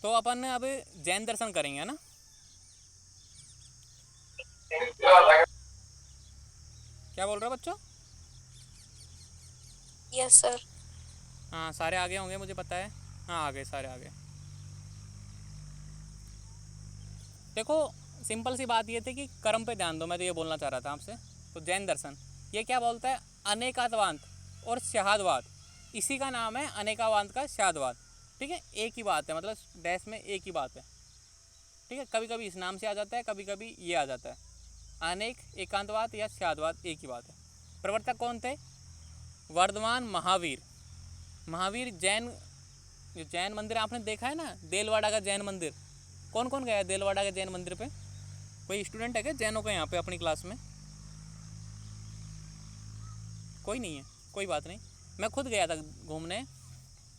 तो अपन अब जैन दर्शन करेंगे ना। क्या बोल रहे हो बच्चों? Yes sir. हाँ सारे आगे होंगे मुझे पता है। हाँ आ गए, सारे आ गए। देखो सिंपल सी बात ये थी कि कर्म पे ध्यान दो, मैं तो ये बोलना चाह रहा था आपसे। तो जैन दर्शन ये क्या बोलता है? अनेकाद्वांत और शहादवाद, इसी का नाम है अनेकावांत का शहादवाद। ठीक है, एक ही बात है, मतलब डैश में एक ही बात है। ठीक है, कभी कभी इस नाम से आ जाता है, कभी कभी ये आ जाता है। अनेक एकांतवाद या शहादवाद एक ही बात है। प्रवर्तक कौन थे? वर्धमान महावीर। महावीर जैन, जो जैन मंदिर आपने देखा है ना, देलवाड़ा का जैन मंदिर, कौन कौन गया है देलवाड़ा के जैन मंदिर पे? कोई स्टूडेंट है क्या जैनों का यहाँ पे अपनी क्लास में? कोई नहीं है, कोई बात नहीं। मैं खुद गया था घूमने,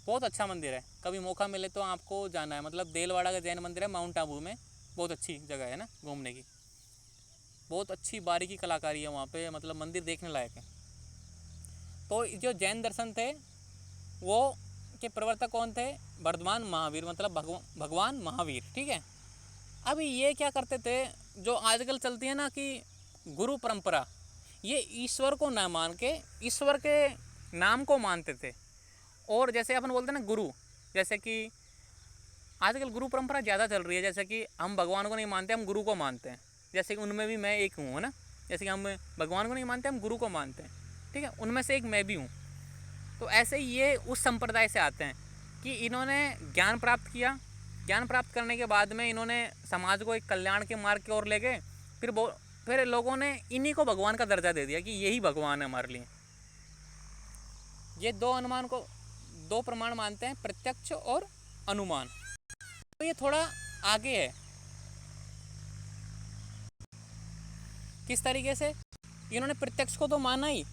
बहुत अच्छा मंदिर है, कभी मौका मिले तो आपको जाना है। मतलब देलवाड़ा का जैन मंदिर है माउंट आबू में, बहुत अच्छी जगह है ना घूमने की, बहुत अच्छी बारीकी कलाकारी है वहाँ पे, मतलब मंदिर देखने लायक है। तो जो जैन दर्शन थे वो के प्रवर्तक कौन थे? वर्धमान महावीर, मतलब भगवान महावीर। ठीक है, अब ये क्या करते थे, जो आजकल चलती है ना कि गुरु परंपरा, ये ईश्वर को ना मान के ईश्वर के नाम को मानते थे। और जैसे अपन बोलते हैं ना गुरु, जैसे कि आजकल गुरु परंपरा ज़्यादा चल रही है, जैसे कि हम भगवान को नहीं मानते, हम गुरु को मानते हैं। जैसे कि उनमें भी मैं एक हूँ, है ना। जैसे कि हम भगवान को नहीं मानते, हम गुरु को मानते हैं। ठीक है, उनमें से एक मैं भी हूँ। तो ऐसे ही ये उस संप्रदाय से आते हैं कि इन्होंने ज्ञान प्राप्त किया, ज्ञान प्राप्त करने के बाद में इन्होंने समाज को एक कल्याण के मार्ग की ओर ले गए। फिर लोगों ने इन्हीं को भगवान का दर्जा दे दिया कि यही भगवान है हमारे लिए। ये दो अनुमान को, दो प्रमाण मानते हैं, प्रत्यक्ष और अनुमान। तो ये थोड़ा आगे है। किस तरीके से? इन्होंने प्रत्यक्ष को तो माना ही,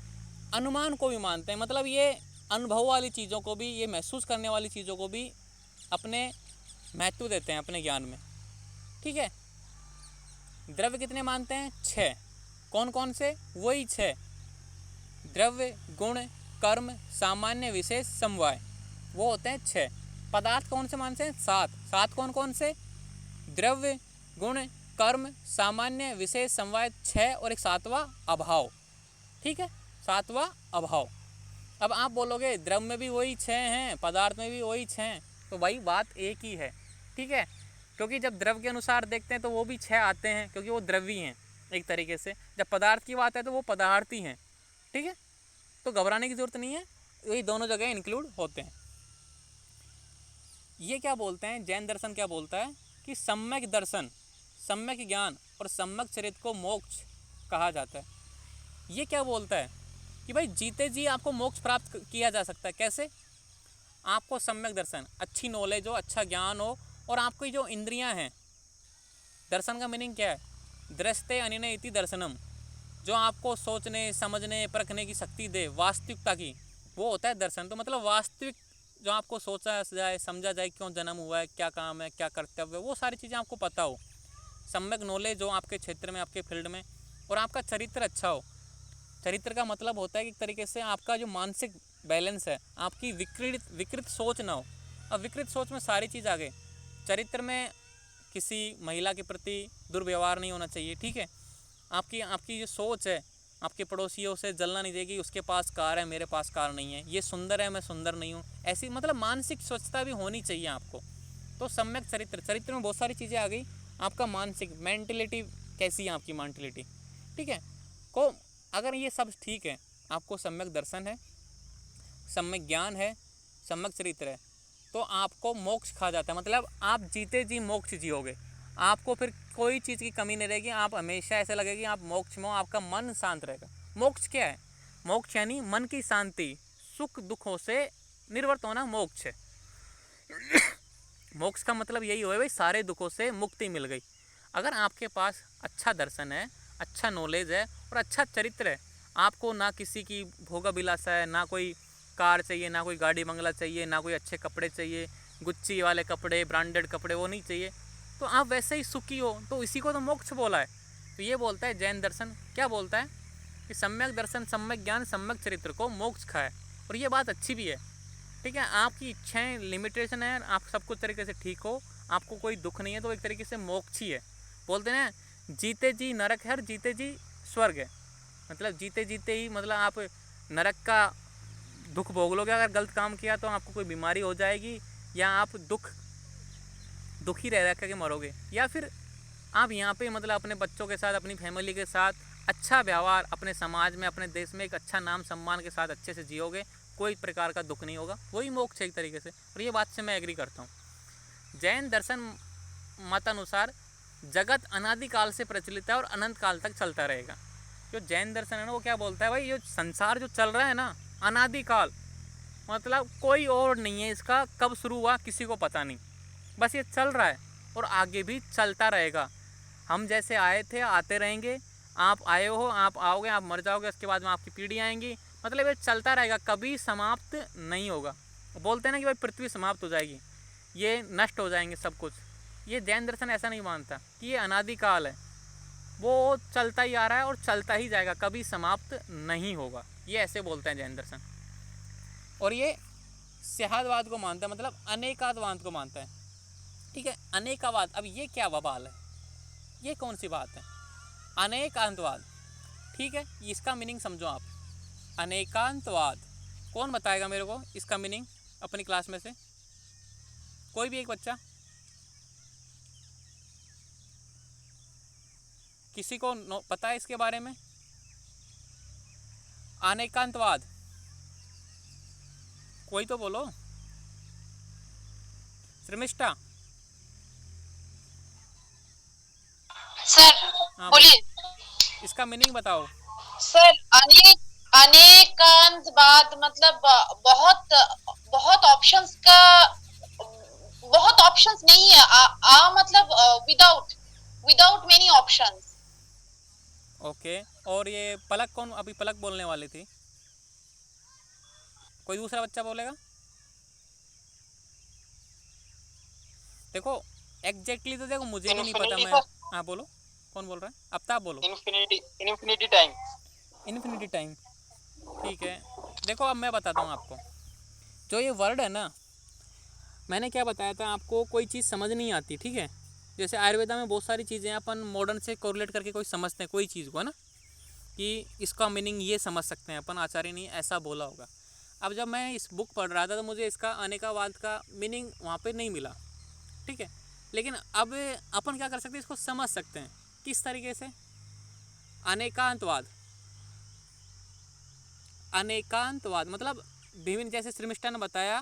अनुमान को भी मानते हैं। मतलब ये अनुभव वाली चीज़ों को भी, ये महसूस करने वाली चीज़ों को भी अपने महत्व देते हैं अपने ज्ञान में। ठीक है, द्रव्य कितने मानते हैं? 6। कौन कौन से? वही 6, द्रव्य, गुण, कर्म, सामान्य, विशेष, समवाय, वो होते हैं 6। पदार्थ कौन से मानते हैं? 7। 7 कौन कौन से? द्रव्य, गुण, कर्म, सामान्य, विशेष, समवाय, 6, और एक 7वां अभाव। ठीक है, 7वां अभाव। अब आप बोलोगे द्रव्य में भी वही 6 हैं, पदार्थ में भी वही 6 हैं, तो भाई बात एक ही है। ठीक है, क्योंकि जब द्रव्य के अनुसार देखते हैं तो वो भी 6 आते हैं, क्योंकि वो द्रव्य हैं एक तरीके से। जब पदार्थ की बात है तो वो पदार्थी हैं। ठीक है, तो घबराने की ज़रूरत नहीं है, यही दोनों जगह इंक्लूड होते हैं। ये क्या बोलते हैं, जैन दर्शन क्या बोलता है कि सम्यक दर्शन, सम्यक ज्ञान और सम्यक चरित्र को मोक्ष कहा जाता है। ये क्या बोलता है कि भाई जीते जी आपको मोक्ष प्राप्त किया जा सकता है। कैसे? आपको सम्यक दर्शन, अच्छी नॉलेज हो, अच्छा ज्ञान हो, और आपकी जो इंद्रियां हैं, दर्शन का मीनिंग क्या है? दृष्टे अनिनय इति दर्शनम, जो आपको सोचने, समझने, परखने की शक्ति दे, वास्तविकता की, वो होता है दर्शन। तो मतलब वास्तविक जो आपको सोचा जाए, समझा जाए, क्यों जन्म हुआ है, क्या काम है, क्या कर्तव्य है, वो सारी चीज़ें आपको पता हो। सम्यक नॉलेज हो आपके क्षेत्र में, आपके फील्ड में, और आपका चरित्र अच्छा हो। चरित्र का मतलब होता है कि एक तरीके से आपका जो मानसिक बैलेंस है, आपकी विकृत सोच ना हो। अब विकृत सोच में सारी चीज़ आ गई। चरित्र में किसी महिला के प्रति दुर्व्यवहार नहीं होना चाहिए। ठीक है, आपकी आपकी जो सोच है, आपके पड़ोसियों से जलना नहीं देगी, उसके पास कार है मेरे पास कार नहीं है, ये सुंदर है मैं सुंदर नहीं हूँ, ऐसी मतलब मानसिक स्वच्छता भी होनी चाहिए आपको। तो सम्यक चरित्र, चरित्र में बहुत सारी चीज़ें आ गई। आपका मानसिक मेंटलिटी कैसी है, आपकी मेंटलिटी। ठीक है, को अगर ये सब ठीक है, आपको सम्यक दर्शन है, सम्यक ज्ञान है, सम्यक चरित्र है, तो आपको मोक्ष खा जाता है। मतलब आप जीते जी मोक्ष जियोगे, आपको फिर कोई चीज़ की कमी नहीं रहेगी, आप हमेशा ऐसे लगेगी आप मोक्ष में हो, आपका मन शांत रहेगा। मोक्ष क्या है? मोक्ष यानी मन की शांति, सुख दुखों से निर्वर्त होना मोक्ष है। मोक्ष का मतलब यही हो भाई, सारे दुखों से मुक्ति मिल गई। अगर आपके पास अच्छा दर्शन है, अच्छा नॉलेज है और अच्छा चरित्र है, आपको ना किसी की भोगाभिलाषा है, ना कोई कार चाहिए, ना कोई गाड़ी बंगला चाहिए, ना कोई अच्छे कपड़े चाहिए, गुच्ची वाले कपड़े, ब्रांडेड कपड़े, वो नहीं चाहिए, तो आप वैसे ही सुखी हो, तो इसी को तो मोक्ष बोला है। तो ये बोलता है जैन दर्शन, क्या बोलता है कि सम्यक दर्शन, सम्यक ज्ञान, सम्यक चरित्र को मोक्ष खाए। और ये बात अच्छी भी है, ठीक है, आपकी इच्छाएं लिमिटेशन है, आप सब कुछ तरीके से ठीक हो, आपको कोई दुख नहीं है, तो एक तरीके से मोक्ष ही है। बोलते हैं ना, जीते जी नरक है और जीते जी स्वर्ग है। मतलब जीते जीते ही मतलब आप नरक का दुख भोग लोगे अगर गलत काम किया, तो आपको कोई बीमारी हो जाएगी, या आप दुखी रह के मरोगे, या फिर आप यहाँ पे मतलब अपने बच्चों के साथ, अपनी फैमिली के साथ अच्छा व्यवहार, अपने समाज में, अपने देश में एक अच्छा नाम सम्मान के साथ अच्छे से जियोगे, कोई प्रकार का दुख नहीं होगा, वही मोक्ष है एक तरीके से। और ये बात से मैं एग्री करता हूँ। जैन दर्शन मतानुसार जगत अनादिकाल से प्रचलित है और अनंत काल तक चलता रहेगा। जो जैन दर्शन है ना, वो क्या बोलता है भाई, ये संसार जो चल रहा है ना, अनादिकाल, मतलब कोई और नहीं है, इसका कब शुरू हुआ किसी को पता नहीं, बस ये चल रहा है और आगे भी चलता रहेगा। हम जैसे आए थे आते रहेंगे, आप आए हो, आप आओगे, आप मर जाओगे, उसके बाद में आपकी पीढ़ी आएंगी, मतलब ये चलता रहेगा, कभी समाप्त नहीं होगा। बोलते हैं ना कि भाई पृथ्वी समाप्त हो जाएगी, ये नष्ट हो जाएंगे सब कुछ, ये जैन दर्शन ऐसा नहीं मानता कि ये अनादिकाल है, वो चलता ही आ रहा है और चलता ही जाएगा, कभी समाप्त नहीं होगा, ये ऐसे बोलते हैं जैन दर्शन। और ये स्यादवाद को मानता है, मतलब अनेकातवाद को मानता है। ठीक है, अनेकावाद, अब ये क्या बवाल है, ये कौन सी बात है, अनेकांतवाद। ठीक है, इसका मीनिंग समझो आप। अनेकांतवाद कौन बताएगा मेरे को इसका मीनिंग अपनी क्लास में से, कोई भी एक बच्चा, किसी को पता है इसके बारे में? अनेकांतवाद कोई तो बोलो। श्रमिष्ठा। सर हाँ बोलिए। इसका मीनिंग बताओ। सर अनेकांतवाद मतलब बहुत ऑप्शंस का, बहुत ऑप्शंस नहीं है, मतलब विदाउट मेनी ऑप्शंस। ओके, और ये पलक कौन, अभी पलक बोलने वाली थी, कोई दूसरा बच्चा बोलेगा? देखो एग्जैक्टली तो देखो मुझे भी नहीं पता, इन्फिनिटी मैं, सर, हाँ बोलो, कौन बोल रहा है? अब तो आप बोलो। Infinity time. इन्फिनिटी टाइम, ठीक है। देखो अब मैं बताता हूँ आपको, जो ये वर्ड है ना, मैंने क्या बताया था आपको, कोई चीज़ समझ नहीं आती, ठीक है, जैसे आयुर्वेदा में बहुत सारी चीज़ें अपन मॉडर्न से कोरिलेट करके कोई समझते हैं कोई चीज़ को, है ना, कि इसका मीनिंग ये समझ सकते हैं अपन, आचार्य ने ऐसा बोला होगा। अब जब मैं इस बुक पढ़ रहा था तो मुझे इसका अनेकावाद का मीनिंग वहाँ पे नहीं मिला, ठीक है, लेकिन अब अपन क्या कर सकते हैं, इसको समझ सकते हैं किस तरीके से। अनेकांतवाद, अनेकांतवाद मतलब विभिन्न, जैसे श्रीमिष्ठा ने बताया,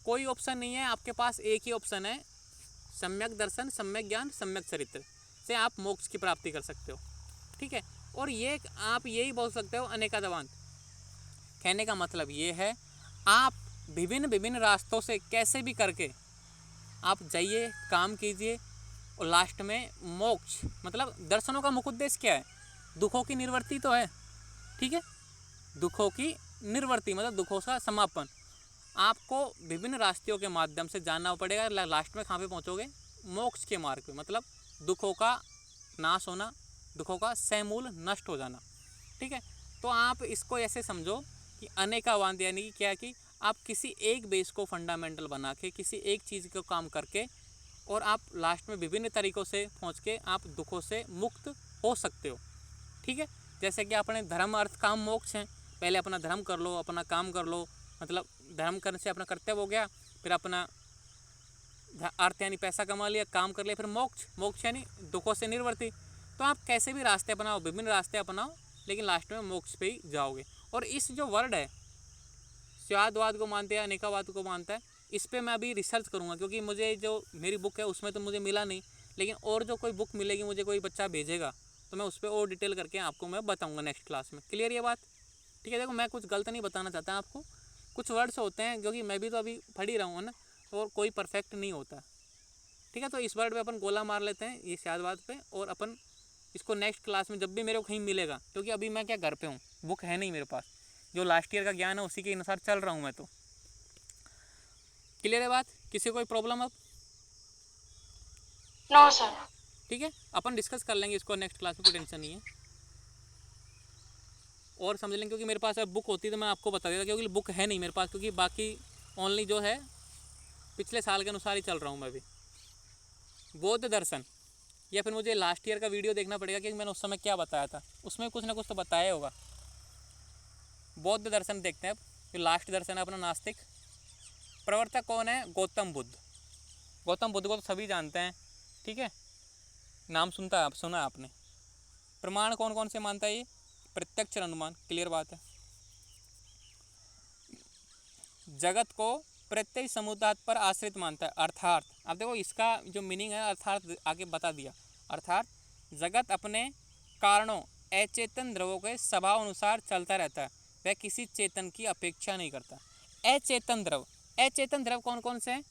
कोई ऑप्शन नहीं है आपके पास, एक ही ऑप्शन है, सम्यक दर्शन, सम्यक ज्ञान, सम्यक चरित्र से आप मोक्ष की प्राप्ति कर सकते हो, ठीक है। और ये आप यही बोल सकते हो अनेकांतवाद, कहने का मतलब ये है, आप विभिन्न विभिन्न रास्तों से कैसे भी करके आप जाइए, काम कीजिए, और लास्ट में मोक्ष, मतलब दर्शनों का मुख्य उद्देश्य क्या है, दुखों की निवृत्ति तो है, ठीक है, दुखों की निवृत्ति मतलब दुखों का समापन। आपको विभिन्न रास्तों के माध्यम से जानना पड़ेगा, लास्ट में कहाँ पे पहुँचोगे, मोक्ष के मार्ग पे, मतलब दुखों का नाश होना, दुखों का समूल नष्ट हो जाना, ठीक है। तो आप इसको ऐसे समझो कि अनेकावाद यानी कि क्या, कि आप किसी एक बेस को फंडामेंटल बना के, किसी एक चीज़ को काम करके, और आप लास्ट में विभिन्न तरीक़ों से पहुँच के आप दुखों से मुक्त हो सकते हो, ठीक है। जैसे कि अपने धर्म अर्थ काम मोक्ष हैं, पहले अपना धर्म कर लो, अपना काम कर लो, मतलब धर्म करने से अपना कर्तव्य हो गया, फिर अपना अर्थ यानी पैसा कमा लिया, काम कर लिया, फिर मोक्ष, मोक्ष यानी दुखों से निवृत्ति। तो आप कैसे भी रास्ते अपनाओ, विभिन्न रास्ते अपनाओ, लेकिन लास्ट में मोक्ष पे ही जाओगे। और इस जो वर्ड है, स्यादवाद को मानते हैं, अनेकावाद को मानता है, इस पर मैं अभी रिसर्च करूँगा, क्योंकि मुझे जो मेरी बुक है उसमें तो मुझे मिला नहीं, लेकिन और जो कोई बुक मिलेगी, मुझे कोई बच्चा भेजेगा, तो मैं उस पर और डिटेल करके आपको मैं बताऊँगा नेक्स्ट क्लास में। क्लियर ये बात? ठीक है। देखो मैं कुछ गलत नहीं बताना चाहता आपको, कुछ वर्ड्स होते हैं क्योंकि मैं भी तो अभी पढ़ ही रहा हूँ ना, और कोई परफेक्ट नहीं होता, ठीक है। तो इस वर्ड पे अपन गोला मार लेते हैं, ये स्यादवाद पे, और अपन इसको नेक्स्ट क्लास में जब भी मेरे को कहीं मिलेगा, क्योंकि अभी मैं क्या घर पे हूँ, बुक है नहीं मेरे पास, जो लास्ट ईयर का ज्ञान है उसी के अनुसार चल रहा हूँ मैं तो। क्लियर है बात? किसी कोई प्रॉब्लम अब? No sir. ठीक है, अपन डिस्कस कर लेंगे इसको नेक्स्ट क्लास में, कोई टेंशन नहीं है, और समझ लेंगे, क्योंकि मेरे पास अब बुक होती तो मैं आपको बता देता, क्योंकि बुक है नहीं मेरे पास, क्योंकि बाकी ओनली जो है पिछले साल के अनुसार ही चल रहा हूँ मैं भी। बौद्ध दर्शन, या फिर मुझे लास्ट ईयर का वीडियो देखना पड़ेगा कि मैंने उस समय क्या बताया था, उसमें कुछ ना कुछ तो बताया होगा। बौद्ध दर्शन देखते हैं अब, जो लास्ट दर्शन है अपना नास्तिक। प्रवर्तक कौन है? गौतम बुद्ध। गौतम बुद्ध को तो सभी जानते हैं, ठीक है, नाम सुना आपने। प्रमाण कौन कौन से मानता है ये? प्रत्यक्ष अनुमान, क्लियर बात है। जगत को प्रत्यय समुदाय पर आश्रित मानता है, अर्थात अब देखो इसका जो मीनिंग है अर्थात आगे बता दिया। अर्थात जगत अपने कारणों अचेतन द्रव्यों के स्वभाव अनुसार चलता रहता है, वह किसी चेतन की अपेक्षा नहीं करता। अचेतन द्रव कौन कौन से हैं?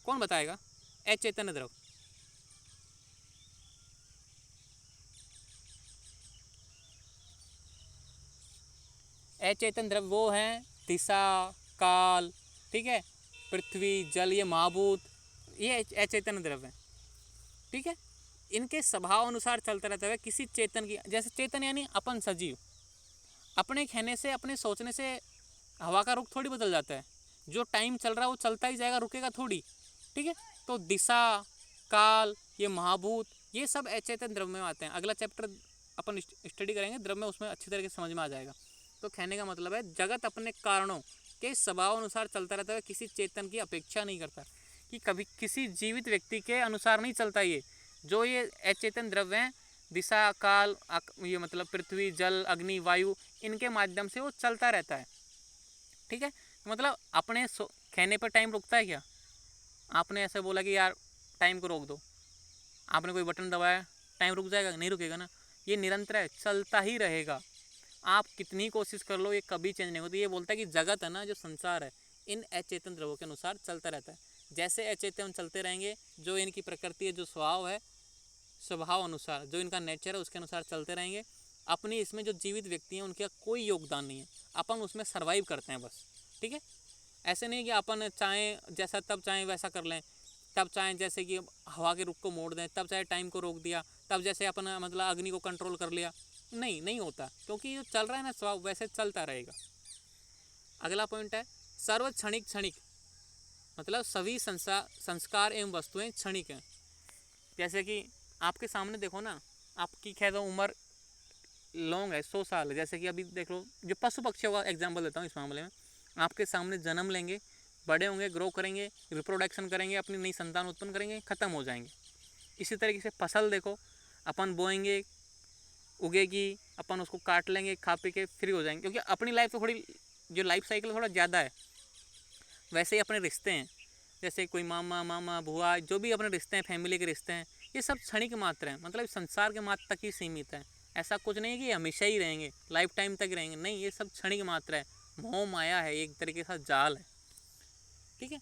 कौन बताएगा अचेतन द्रव? अचेतन द्रव वो हैं दिशा, काल, ठीक है, पृथ्वी, जल, ये महाभूत, ये अचेतन द्रव है, ठीक है। इनके स्वभाव अनुसार चलता रहता है किसी चेतन की। जैसे चेतन यानी अपन सजीव, अपने कहने से अपने सोचने से हवा का रुख थोड़ी बदल जाता है। जो टाइम चल रहा है वो चलता ही जाएगा, रुकेगा थोड़ी, ठीक है। तो दिशा, काल, ये महाभूत, ये सब अचेतन द्रव्य में आते हैं। अगला चैप्टर अपन स्टडी करेंगे द्रव्य में, उसमें अच्छी तरीके से समझ में आ जाएगा। तो कहने का मतलब है जगत अपने कारणों के स्वभाव अनुसार चलता रहता है, किसी चेतन की अपेक्षा नहीं करता, कि कभी किसी जीवित व्यक्ति के अनुसार नहीं चलता। ये जो ये अचेतन द्रव्य हैं, दिशा, काल, ये मतलब पृथ्वी, जल, अग्नि, वायु, इनके माध्यम से वो चलता रहता है, ठीक है। मतलब अपने कहने पर टाइम रुकता है क्या? आपने ऐसे बोला कि यार टाइम को रोक दो, आपने कोई बटन दबाया, टाइम रुक जाएगा? नहीं रुकेगा ना, ये निरंतर है, चलता ही रहेगा। आप कितनी कोशिश कर लो ये कभी चेंज नहीं होती। ये बोलता है कि जगत है ना, जो संसार है, इन अचेतन द्रव्यों के अनुसार चलता रहता है। जैसे अचेतन चलते रहेंगे, जो इनकी प्रकृति है, जो स्वभाव है, स्वभाव अनुसार जो इनका नेचर है उसके अनुसार चलते रहेंगे। अपनी इसमें जो जीवित व्यक्ति हैं उनका कोई योगदान नहीं है, अपन उसमें सर्वाइव करते हैं बस, ठीक है। ऐसे नहीं कि अपन चाहें जैसा तब चाहें वैसा कर लें, तब चाहें जैसे कि हवा के रुख को मोड़ दें, तब चाहे टाइम को रोक दिया, तब जैसे अपन मतलब अग्नि को कंट्रोल कर लिया। नहीं होता, क्योंकि जो चल रहा है ना स्वभाव वैसे चलता रहेगा। अगला पॉइंट है सर्व क्षणिक, मतलब सभी संस्कार एवं वस्तुएं क्षणिक हैं। जैसे कि आपके सामने देखो ना, आपकी खैर उम्र लॉन्ग है, 100 साल है। जैसे कि अभी देख लो, जो पशु पक्षियों का एग्जाम्पल देता हूँ इस मामले में, आपके सामने जन्म लेंगे, बड़े होंगे, ग्रो करेंगे, रिप्रोडक्शन करेंगे, अपनी नई संतान उत्पन्न करेंगे, ख़त्म हो जाएंगे। इसी तरीके से फसल देखो, अपन बोएंगे, उगेगी, अपन उसको काट लेंगे, खा पी के फ्री हो जाएंगे, क्योंकि अपनी लाइफ तो थोड़ी, जो लाइफ साइकिल थोड़ा ज़्यादा है। वैसे ही अपने रिश्ते हैं, जैसे कोई मामा बुआ, जो भी अपने रिश्ते हैं, फैमिली के रिश्ते हैं, ये सब क्षणिक मात्र हैं, मतलब संसार के मात्र तक ही सीमित है। ऐसा कुछ नहीं है कि हमेशा ही रहेंगे, लाइफ टाइम तक रहेंगे, नहीं, ये सब क्षणिक मात्र है, मोह माया है, एक तरीके का जाल है, ठीक है।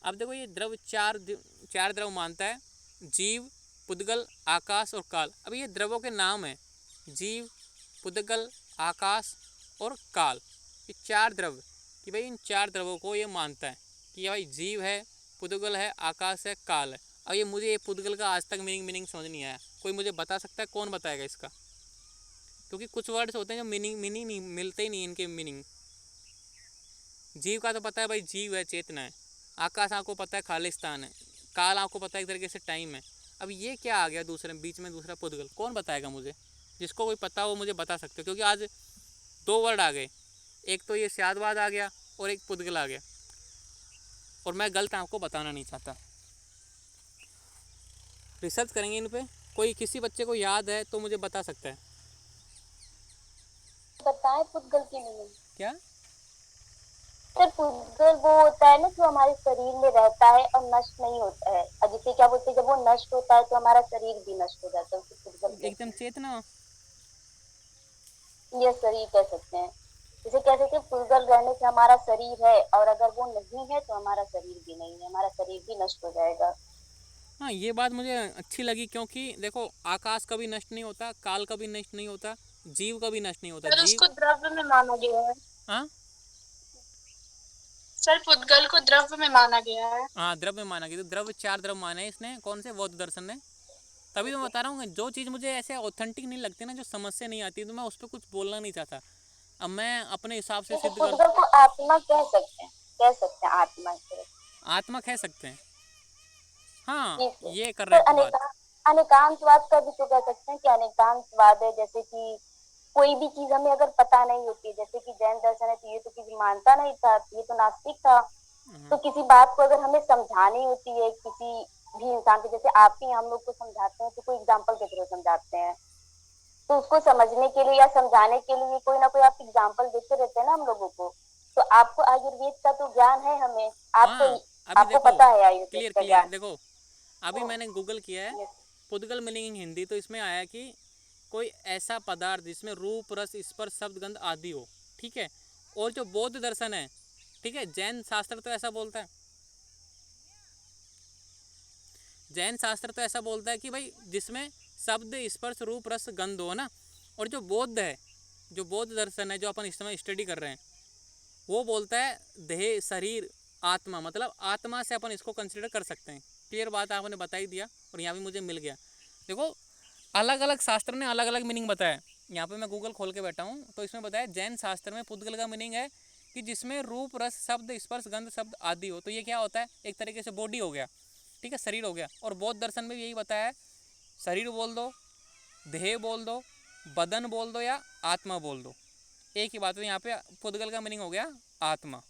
अब देखो ये द्रव्य चार द्रव्य मानता है, जीव, पुद्गल, आकाश और काल। अब ये द्रव्यों के नाम है, जीव, पुद्गल, आकाश और काल, ये 4 द्रव्य, कि भाई इन 4 द्रव्यों को ये मानता है कि भाई जीव है, पुद्गल है, आकाश है, काल है। अब ये मुझे ये पुद्गल का आज तक मीनिंग समझ नहीं आया, कोई मुझे बता सकता है? कौन बताएगा इसका? क्योंकि कुछ वर्ड्स होते हैं जो मीनिंग नहीं मिलते ही नहीं इनके मीनिंग। जीव का तो पता है भाई, जीव है, चेतना है। आकाश आपको पता है खालिस्तान है। काल आपको पता है एक तरीके से टाइम है। अब ये क्या आ गया दूसरे बीच में, दूसरा पुद्गल? कौन बताएगा मुझे? जिसको कोई पता हो मुझे बता सकते हो, क्योंकि आज 2 वर्ड आ गए, एक तो ये स्यादवाद आ गया और एक पुद्गल आ गया, और मैं गलत आपको बताना नहीं चाहता। रिसर्च करेंगे इन पे, कोई किसी बच्चे को याद है तो मुझे बता सकता है। बताएं पुद्गल की मीनिंग क्या? सर? पुद्गल वो होता है ना जो हमारे शरीर में रहता है और नष्ट नहीं होता है। और जिसे क्या बोलते हैं, जब वो नष्ट होता है तो हमारा शरीर भी नष्ट हो जाता है, उसे पुद्गल एकदम चेतना। ये शरीर कह सकते हैं। जिसे कह सकते हैं पुद्गल रहने से हमारा शरीर है, और अगर वो नहीं है तो हमारा शरीर भी नहीं है, हमारा शरीर भी नष्ट हो जाएगा। हाँ, ये बात मुझे अच्छी लगी, क्योंकि देखो आकाश कभी नष्ट नहीं होता, काल कभी नष्ट नहीं होता, जीव कभी नष्ट नहीं होता। सर उसको द्रव्य में माना गया है। हाँ सर पुद्गल को द्रव्य में माना गया है। हाँ, द्रव्य माना गया। तो द्रव्य 4 द्रव्य माने इसने, कौन से? बौद्ध दर्शन ने। तभी तो मैं बता रहा हूँ, जो चीज़ मुझे ऐसे ऑथेंटिक नहीं लगती ना, जो समझ से नहीं आती, तो मैं उस पर कुछ बोलना नहीं चाहता। अब मैं अपने हिसाब से जैसे सिद्ध कर, पुद्गल को आत्मा कह सकते हैं आत्मा से। आत्मा कह सकते हैं, हाँ जी सर। ये सर करेक्ट बात। अनेकांतवाद का भी तो कह सकते हैं कि अनेकांतवाद है, जैसे कि कोई भी चीज हमें अगर पता नहीं होती, जैसे कि जैन दर्शन है तो ये तो किसी मानता नहीं था, ये तो नास्तिक था। तो किसी बात को अगर हमें समझानी होती है किसी भी इंसान को, जैसे आप ही हम लोग को समझाते हैं तो कोई एग्जाम्पल के थ्रू समझाते हैं, तो उसको समझने के लिए या समझाने के लिए कोई ना कोई आप एग्जाम्पल देते रहते हैं ना हम लोगों को। तो आपको आयुर्वेद का तो ज्ञान है, हमें आपको हाँ अभी आपको देखो, पता है आयुर्वेद क्लियर का क्लियर ज्ञान। देखो, अभी मैंने गूगल किया है यस। पुद्गल मीनिंग इन हिंदी, तो इसमें आया कि कोई ऐसा पदार्थ जिसमें रूप रस स्पर्श शब्द गंध आदि हो, ठीक है। और जो बौद्ध दर्शन है, ठीक है, जैन शास्त्र तो ऐसा बोलता है, जैन शास्त्र तो ऐसा बोलता है कि भाई जिसमें शब्द स्पर्श रूप रस गंध हो ना। और जो बौद्ध है, जो बौद्ध दर्शन है जो अपन इस समय स्टडी कर रहे हैं, वो बोलता है देह शरीर आत्मा, मतलब आत्मा से अपन इसको कंसिडर कर सकते हैं। क्लियर बात आपने बता ही दिया, और यहाँ भी मुझे मिल गया। देखो अलग अलग शास्त्र ने अलग अलग मीनिंग बताया। यहाँ पे मैं गूगल खोल के बैठा हूँ तो इसमें बताया जैन शास्त्र में पुद्गल का मीनिंग है कि जिसमें रूप रस शब्द स्पर्श गंध शब्द आदि हो। तो ये क्या होता है, एक तरीके से बॉडी हो गया, ठीक है, शरीर हो गया। और बौद्ध दर्शन में भी यही बताया है, शरीर बोल दो, देह बोल दो, बदन बोल दो या आत्मा बोल दो, एक ही बात है। यहाँ पे पुद्गल का मीनिंग हो गया आत्मा,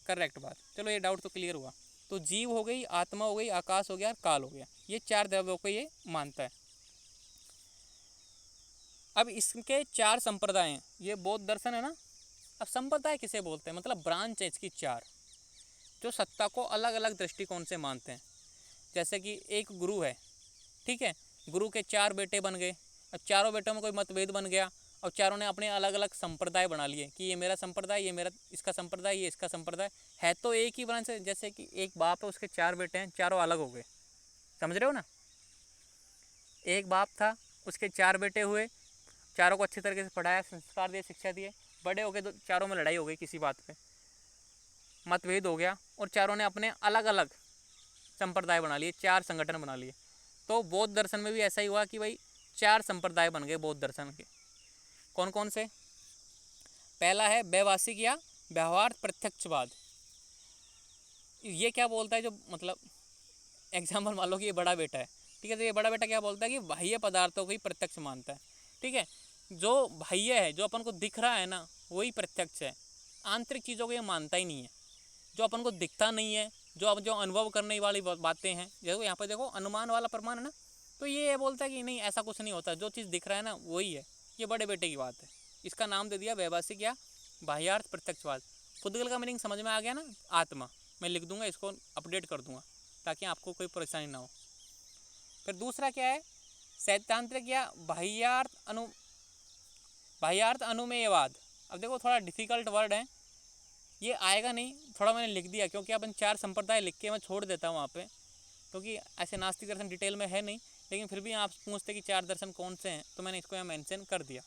करेक्ट बात। चलो ये डाउट तो क्लियर हुआ। तो जीव हो गई, आत्मा हो गई, आकाश हो गया, काल हो गया, ये चार द्रव्यों को ये मानता है। अब इसके चार संप्रदाय हैं, ये बौद्ध दर्शन है ना। अब संप्रदाय किसे बोलते हैं, मतलब ब्रांच है इसकी चार, जो सत्ता को अलग अलग दृष्टिकोण से मानते हैं। जैसे कि एक गुरु है, ठीक है, गुरु के चार बेटे बन गए। अब चारों बेटों में कोई मतभेद बन गया और चारों ने अपने अलग अलग संप्रदाय बना लिए कि ये मेरा संप्रदाय, ये मेरा इसका संप्रदाय, ये इसका संप्रदाय है। तो एक ही ब्रांच है, जैसे कि एक बाप है, उसके चार बेटे हैं, चारों अलग हो गए। समझ रहे हो ना, एक बाप था, उसके चार बेटे हुए, चारों को अच्छी तरीके से पढ़ाया, संस्कार दिए, शिक्षा दिए, बड़े हो गए तो चारों में लड़ाई हो गई किसी बात पे, मतभेद हो गया और चारों ने अपने अलग अलग संप्रदाय बना लिए, चार संगठन बना लिए। तो बौद्ध दर्शन में भी ऐसा ही हुआ कि भाई चार संप्रदाय बन गए बौद्ध दर्शन के। कौन कौन से, पहला है वैवासिक या व्यवहार प्रत्यक्षवाद। ये क्या बोलता है, जो मतलब एग्जाम्पल मान लो कि ये बड़ा बेटा है, ठीक है, तो ये बड़ा बेटा क्या बोलता है कि बाह्य पदार्थों को ही प्रत्यक्ष मानता है, ठीक है। जो बाह्य है, जो अपन को दिख रहा है ना, वही प्रत्यक्ष है, आंतरिक चीज़ों को ये मानता ही नहीं है। जो अपन को दिखता नहीं है, जो अनुभव करने वाली बातें हैं, जैसे यहाँ पे देखो अनुमान वाला प्रमाण है ना, तो ये बोलता है कि नहीं ऐसा कुछ नहीं होता, जो चीज़ दिख रहा है ना वही है। ये बड़े बेटे की बात है, इसका नाम दे दिया वैभाषिक या बाह्यार्थ प्रत्यक्षवाद। पुद्गल का मीनिंग समझ में आ गया ना, आत्मा। मैं लिख दूंगा, इसको अपडेट कर दूंगा ताकि आपको कोई परेशानी ना हो। फिर दूसरा क्या है, सैद्धांतिक या बाह्यार्थ अनुमेयवाद। अब देखो थोड़ा डिफिकल्ट वर्ड है, ये आएगा नहीं, थोड़ा मैंने लिख दिया क्योंकि अपन चार संप्रदाय लिख के मैं छोड़ देता हूँ वहाँ पे, क्योंकि ऐसे नास्तिक दर्शन डिटेल में है नहीं, लेकिन फिर भी आप पूछते कि चार दर्शन कौन से हैं, तो मैंने इसको यहाँ मेंशन कर दिया।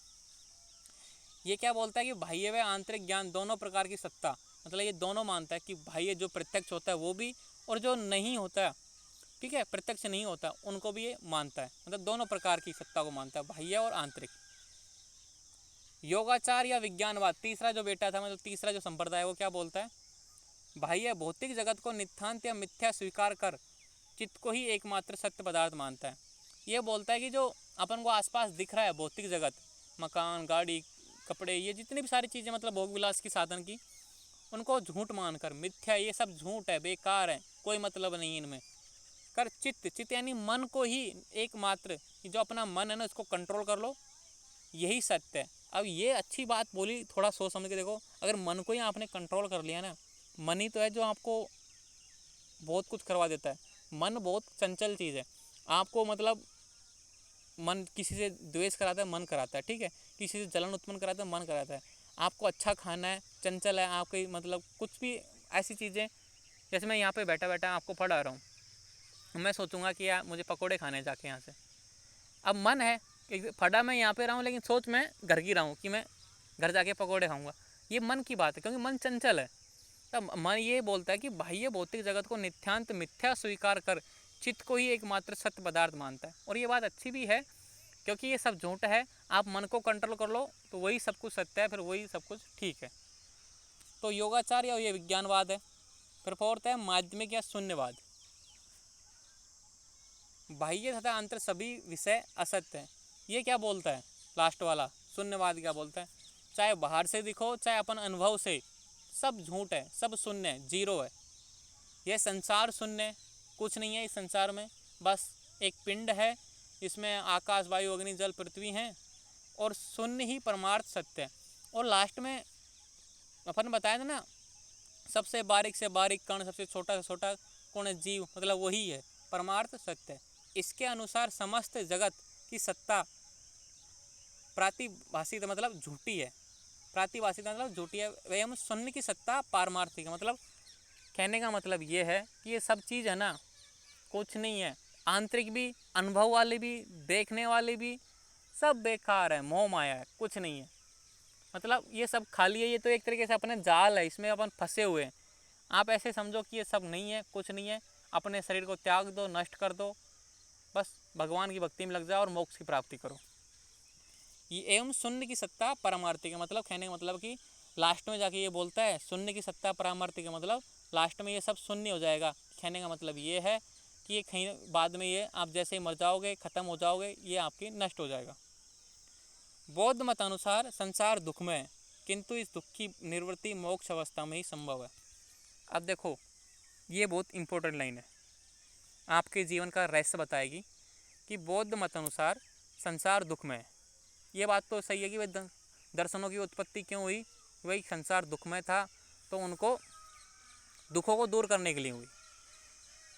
ये क्या बोलता है कि बाह्य व आंतरिक ज्ञान दोनों प्रकार की सत्ता, मतलब ये दोनों मानता है कि बाह्य जो प्रत्यक्ष होता है वो भी, और जो नहीं होता, ठीक है, प्रत्यक्ष नहीं होता, उनको भी ये मानता है। मतलब दोनों प्रकार की सत्ता को मानता है, बाह्य और आंतरिक। योगाचार या विज्ञानवाद, तीसरा जो बेटा था, मतलब तीसरा जो संप्रदाय है, वो क्या बोलता है, बाह्य भौतिक जगत को नित्यांत या मिथ्या स्वीकार कर चित्त को ही एकमात्र सत्य पदार्थ मानता है। ये बोलता है कि जो अपन को आसपास दिख रहा है भौतिक जगत, मकान, गाड़ी, कपड़े, ये जितनी भी सारी चीज़ें मतलब भोग विलास की साधन की, उनको झूठ मानकर, मिथ्या, ये सब झूठ है, बेकार है, कोई मतलब नहीं इनमें, कर चित्त यानी मन को ही एकमात्र, जो अपना मन है ना उसको कंट्रोल कर लो, यही सत्य है। अब ये अच्छी बात बोली, थोड़ा सोच समझ के देखो, अगर मन को ही आपने कंट्रोल कर लिया ना, मन ही तो है जो आपको बहुत कुछ करवा देता है। मन बहुत चंचल चीज़ है, आपको मतलब मन किसी से द्वेष कराता है, मन कराता है, ठीक है, किसी से जलन उत्पन्न कराता है, मन कराता है। आपको अच्छा खाना है, चंचल है आपकी, मतलब कुछ भी ऐसी चीज़ें, जैसे मैं यहाँ पे बैठा बैठा आपको पढ़ा रहा हूँ, मैं सोचूंगा कि यार मुझे पकोड़े खाने जाके यहाँ से, अब मन है फटा मैं यहाँ पे रहा हूँ, लेकिन सोच मैं घर की रहा हूँ कि मैं घर जाके पकोड़े खाऊंगा। ये मन की बात है, क्योंकि मन चंचल है। तब मन ये बोलता है कि बाह्य भौतिक जगत को नित्यांत मिथ्या स्वीकार कर चित्त को ही एकमात्र सत्य पदार्थ मानता है। और ये बात अच्छी भी है क्योंकि ये सब झूठ है। आप मन को कंट्रोल कर लो तो वही सब कुछ सत्य है, फिर वही सब कुछ ठीक है। तो योगाचार या ये विज्ञानवाद है। फिर फोर्थ है माध्यमिक या शून्यवाद। बाह्य तथा अंतर सभी विषय असत्य है। ये क्या बोलता है लास्ट वाला शून्यवाद? क्या बोलता है? चाहे बाहर से दिखो चाहे अपन अनुभव से, सब झूठ है, सब शून्य है, जीरो है। यह संसार शून्य है, कुछ नहीं है इस संसार में, बस एक पिंड है, इसमें आकाश वायु अग्नि जल पृथ्वी हैं, और शून्य ही परमार्थ सत्य है। और लास्ट में अपन बताया था ना, सबसे बारीक से बारीक कण, सबसे छोटा से छोटा कण जीव, मतलब वही है परमार्थ सत्य है। इसके अनुसार समस्त जगत की सत्ता प्रातिभाषिक मतलब झूठी है, प्रातिभाषिक मतलब झूठी है। एवं शून्य की सत्ता पारमार्थिक है। मतलब कहने का मतलब ये है कि ये सब चीज़ है ना, कुछ नहीं है, आंतरिक भी, अनुभव वाले भी, देखने वाले भी, सब बेकार है, मोह माया है, कुछ नहीं है। मतलब ये सब खाली है, ये तो एक तरीके से अपने जाल है, इसमें अपन फंसे हुए हैं। आप ऐसे समझो कि ये सब नहीं है, कुछ नहीं है, अपने शरीर को त्याग दो, नष्ट कर दो, बस भगवान की भक्ति में लग जाओ और मोक्ष की प्राप्ति करो। ये एवं शून्य की सत्ता पारमार्थिक है। मतलब कहने का मतलब कि लास्ट में जाके ये बोलता है शून्य की सत्ता पारमार्थिक है, मतलब लास्ट में ये सब शून्य हो जाएगा। कहने का मतलब ये है कि ये कहीं बाद में ये आप जैसे ही मर जाओगे, खत्म हो जाओगे, ये आपकी नष्ट हो जाएगा। बौद्ध मत अनुसार संसार दुखमय है, किंतु इस दुख की निवृत्ति मोक्ष अवस्था में ही संभव है। अब देखो, ये बहुत इंपॉर्टेंट लाइन है, आपके जीवन का रहस्य बताएगी कि बौद्ध मत अनुसार संसार दुखमय है। ये बात तो सही है कि भाई दर्शनों की उत्पत्ति क्यों हुई? वही संसार दुखमय था, तो उनको दुखों को दूर करने के लिए हुई।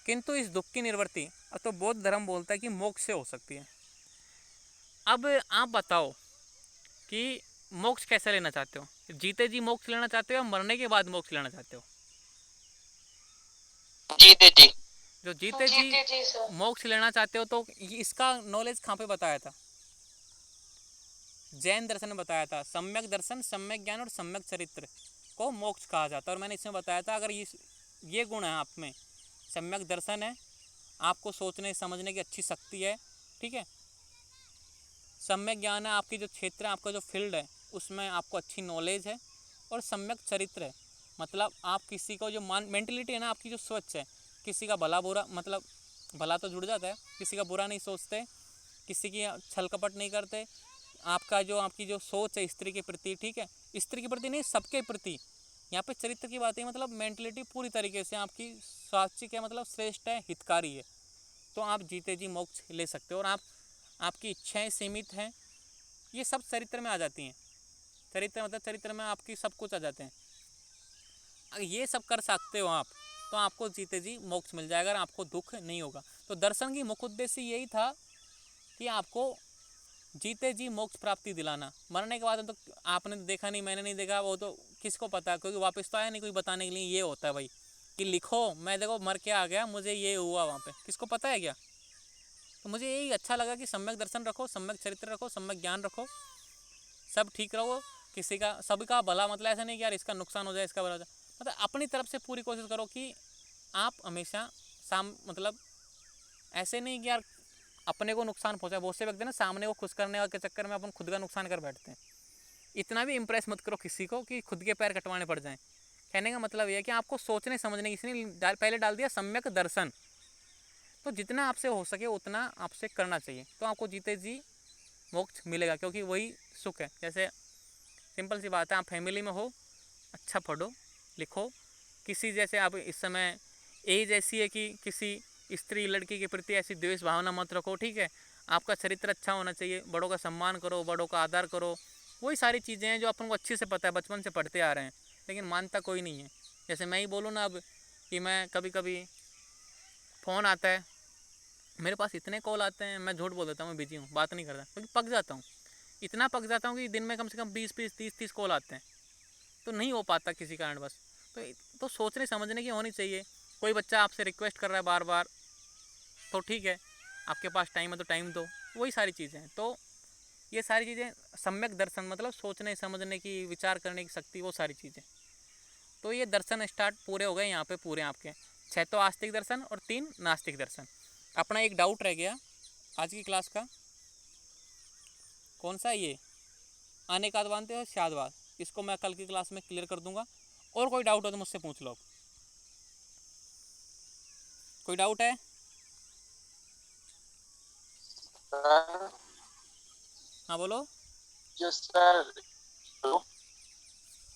किंतु इस दुख की निवृत्ति अब तो बौद्ध धर्म बोलता है कि मोक्ष से हो सकती है। अब आप बताओ कि मोक्ष कैसे लेना चाहते हो? जीते जी मोक्ष लेना चाहते हो या मरने के बाद मोक्ष लेना चाहते हो? जीते जी। जो जीते जी सर। मोक्ष लेना चाहते हो तो इसका नॉलेज कहाँ पे बताया था? जैन दर्शन में बताया था, सम्यक दर्शन, सम्यक ज्ञान और सम्यक चरित्र को मोक्ष कहा जाता है। और मैंने इसमें बताया था अगर ये गुण है आप में, सम्यक दर्शन है, आपको सोचने समझने की अच्छी शक्ति है, ठीक है, सम्यक ज्ञान है, आपकी जो क्षेत्र है, आपका जो फील्ड है उसमें आपको अच्छी नॉलेज है, और सम्यक चरित्र है, मतलब आप किसी को जो मेंटलिटी है ना आपकी जो स्वच्छ है, किसी का भला बुरा, मतलब भला तो जुड़ जाता है, किसी का बुरा नहीं सोचते, किसी की छल कपट नहीं करते, आपकी जो सोच है स्त्री के प्रति, ठीक है, स्त्री के प्रति नहीं सबके प्रति, यहाँ पे चरित्र की बात है, मतलब मेंटलिटी पूरी तरीके से आपकी सात्विक है, मतलब श्रेष्ठ है, हितकारी है, तो आप जीते जी मोक्ष ले सकते हो। और आपकी इच्छाएं सीमित हैं, ये सब चरित्र में आ जाती हैं। चरित्र मतलब चरित्र में आपकी सब कुछ आ जाते हैं। अगर ये सब कर सकते हो आप, तो आपको जीते जी मोक्ष मिल जाएगा और आपको दुख नहीं होगा। तो दर्शन की मुख्य उद्देश्य यही था कि आपको जीते जी मोक्ष प्राप्ति दिलाना। मरने के बाद तो आपने देखा नहीं, मैंने नहीं देखा, वो तो किसको पता, क्योंकि वापस तो आया नहीं कोई बताने के लिए। ये होता है भाई कि लिखो मैं देखो मर के आ गया, मुझे ये हुआ वहाँ पे, किसको पता है क्या? तो मुझे यही अच्छा लगा कि सम्यक दर्शन रखो, सम्यक चरित्र रखो, सम्यक ज्ञान रखो, सब ठीक रहो, किसी का सबका भला, मतलब ऐसा नहीं कि यार इसका नुकसान हो जाए, इसका भला हो जाए, मतलब अपनी तरफ से पूरी कोशिश करो कि आप हमेशा मतलब ऐसे नहीं कि यार अपने को नुकसान पहुंचा। बहुत से व्यक्ति ना सामने को खुश करने के चक्कर में अपन खुद का नुकसान कर बैठते हैं। इतना भी इम्प्रेस मत करो किसी को कि खुद के पैर कटवाने पड़ जाएं। कहने का मतलब यह है कि आपको सोचने समझने की, इसने पहले डाल दिया सम्यक दर्शन, तो जितना आपसे हो सके उतना आपसे करना चाहिए, तो आपको जीते जी मोक्ष मिलेगा, क्योंकि वही सुख है। जैसे सिंपल सी बात है, आप फैमिली में हो, अच्छा पढ़ो लिखो, किसी जैसे आप इस समय एज ऐसी है कि किसी स्त्री लड़की के प्रति ऐसी द्वेष भावना मत रखो, ठीक है, आपका चरित्र अच्छा होना चाहिए, बड़ों का सम्मान करो, बड़ों का आदर करो, वही सारी चीज़ें हैं जो अपन को अच्छे से पता है, बचपन से पढ़ते आ रहे हैं, लेकिन मानता कोई नहीं है। जैसे मैं ही बोलूँ ना अब कि मैं कभी कभी फ़ोन आता है, मेरे पास इतने कॉल आते हैं, मैं झूठ बोल देता हूँ मैं बिजी हूँ, बात नहीं करता, क्योंकि पक जाता हूँ, इतना पक जाता हूँ कि दिन में कम से कम 20-30 कॉल आते हैं, तो नहीं हो पाता किसी कारण बस। तो सोचने समझने की होनी चाहिए। कोई बच्चा आपसे रिक्वेस्ट कर रहा है बार बार, तो ठीक है, आपके पास टाइम है तो टाइम दो, वही सारी चीज़ें हैं। तो ये सारी चीज़ें सम्यक दर्शन मतलब सोचने समझने की, विचार करने की शक्ति, वो सारी चीज़ें। तो ये दर्शन स्टार्ट पूरे हो गए यहाँ पे, पूरे आपके 6 तो आस्तिक दर्शन और 3 नास्तिक दर्शन। अपना एक डाउट रह गया आज की क्लास का, कौन सा है ये? अनेकादवाद और शादवाद। इसको मैं कल की क्लास में क्लियर कर दूंगा। और कोई डाउट हो तो मुझसे पूछ लो। कोई डाउट है? सर हाँ बोलो। जो सर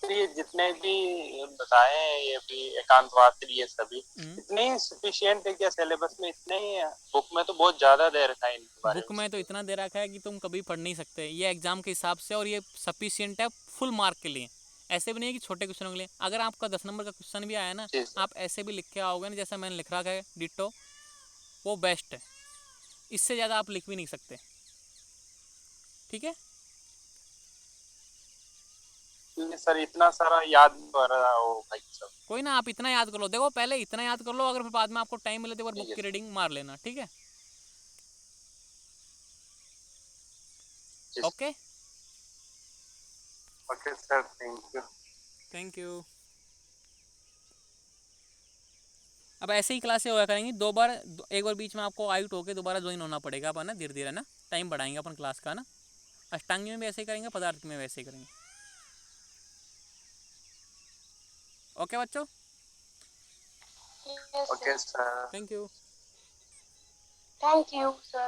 ये जितने भी बताए हैं ये भी एकांतवाद ये सभी इतने ही सफिशिएंट है क्या सिलेबस में? इतने ही है? बुक में तो बहुत ज्यादा दे रखा है इनके बारे बुक में तो इतना दे रखा है कि तुम कभी पढ़ नहीं सकते। ये एग्जाम के हिसाब से, और ये सफिशिएंट है फुल मार्क के लिए। ऐसे भी नहीं है कि छोटे क्वेश्चनों के लिए। अगर आपका 10 नंबर का क्वेश्चन भी आया ना, जी सर। आप ऐसे भी लिख के आओगे ना जैसा मैंने लिख रखा है डिट्टो, वो बेस्ट है। इससे ज़्यादा आप लिख भी नहीं सकते। ठीक है? सर इतना सारा याद नहीं हो रहा हो भाई सब। कोई ना, आप इतना याद कर लो। देखो पहले इतना याद कर लो, अगर फिर बाद में आपको टाइम मिले तो एक बार ठीक बुक है की रीडिंग मार लेना। ठीक है? जी okay, okay sir, thank you. Thank you. अब ऐसे ही क्लासें होया करेंगी। एक बार बीच में आपको आउट होकर दोबारा ज्वाइन होना पड़ेगा अपन ना, धीरे धीरे ना टाइम बढ़ाएंगे अपन क्लास का ना। अष्टांगी में भी ऐसे ही करेंगे, पदार्थ में वैसे ही करेंगे। ओके बच्चों, Yes, okay sir. Sir. Thank you. Thank you, sir.